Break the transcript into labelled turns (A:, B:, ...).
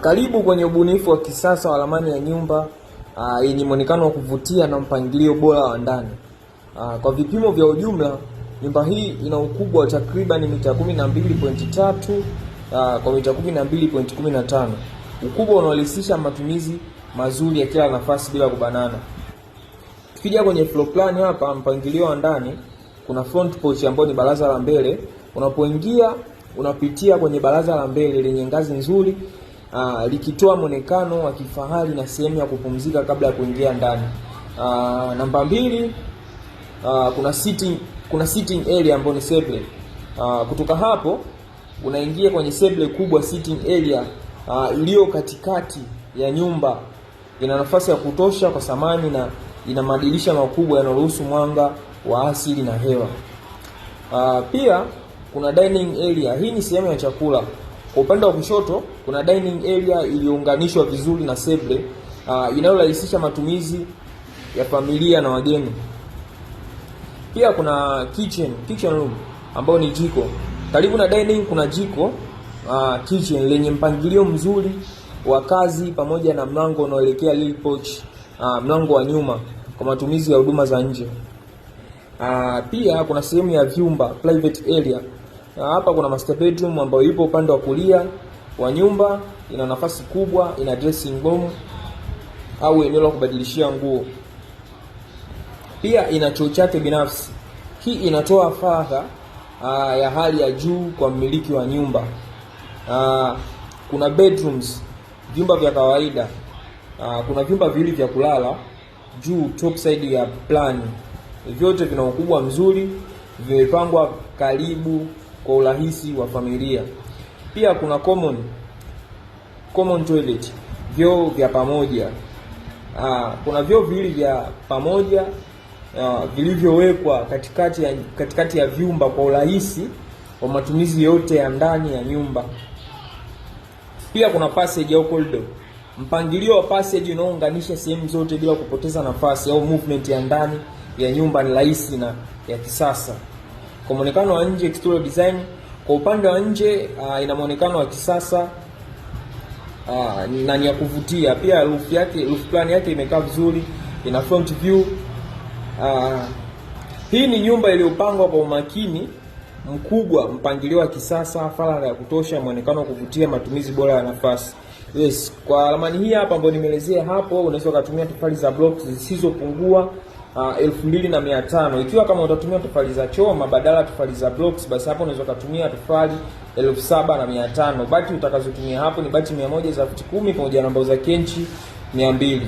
A: Karibu kwenye ubunifu wa kisasa wa ramani ya nyumba yenye muonekano wa kuvutia na mpangilio bora wa ndani. Kwa vipimo vya ujumla, nyumba hii ina ukubwa wa takriban mita 12.3 kwa mita 12.15. Ukubwa unarahisisha matumizi mazuri ya kila nafasi bila kubanana. Tukija kwenye floor plan hapa, mpangilio wa ndani, kuna front porch ambayo ni baraza la mbele. Unapoingia unapitia kwenye baraza la mbele lenye ngazi nzuri, likitoa muonekano wa kifahari na sehemu ya kupumzika kabla ya kuingia ndani. Namba 2, kuna sitting area ambayo ni sable. Kutoka hapo unaingia kwenye sable kubwa, sitting area iliyo katikati ya nyumba. Ina nafasi ya kutosha kwa samani na ina madirisha makubwa yanayoruhusu mwanga wa asili na hewa. Pia kuna dining area. Hii ni sehemu ya chakula. Kwa upande wa kushoto kuna dining area iliyounganishwa vizuri na sable inayorahisisha matumizi ya familia na wageni. Pia kuna kitchen room ambayo ni jiko. Karibu na dining kuna jiko kitchen lenye mpangilio mzuri wa kazi pamoja na mlango unaoelekea lily porch, mlango wa nyuma kwa matumizi ya huduma za nje. Pia kuna sehemu ya vyumba, private area. Hapa kuna master bedroom ambayo ipo upande wa kulia wa nyumba. Ina nafasi kubwa, ina dressing room au eneo la kubadilishia nguo. Pia ina choo chake binafsi. Hii inatoa faragha ya hali ya juu kwa mmiliki wa nyumba. Kuna bedrooms, vyumba vya kawaida. Kuna vyumba viwili vya kulala juu, top side ya plan. Vyote vina ukubwa mzuri, vimepangwa karibu kwa urahisi wa familia. Pia kuna common toilet, vyoo vya pamoja. Kuna vyoo viwili vya pamoja vilivyowekwa katikati ya vyumba kwa urahisi wa matumizi yote ya ndani ya nyumba. Pia kuna passage au corridor. Mpangilio wa passage unaounganisha sehemu zote bila kupoteza nafasi au movement ya ndani ya nyumba ni rahisi na ya kisasa. Kwa muonekano wa nje, exterior design, kwa upande wa nje ina muonekano wa kisasa na ni ya kuvutia. Pia roof plan yake imekaa vizuri, ina front view. Hii ni nyumba iliyopangwa kwa umakini mkubwa, mpangilio wa kisasa, faragha ya kutosha, muonekano wa kuvutia, matumizi bora ya nafasi. Yes, kwa ramani hii hapa ambayo nimeelezea hapo, unaweza kutumia tofali za blocks zisizopungua 2500. Ikiwa kama utatumia tofali za choma badala ya tofali za blocks, basi hapo unaweza kutumia tofali 7500. Bati utakazotumia hapo ni bati 100 za futi 10 pamoja na mbao za kenchi 200.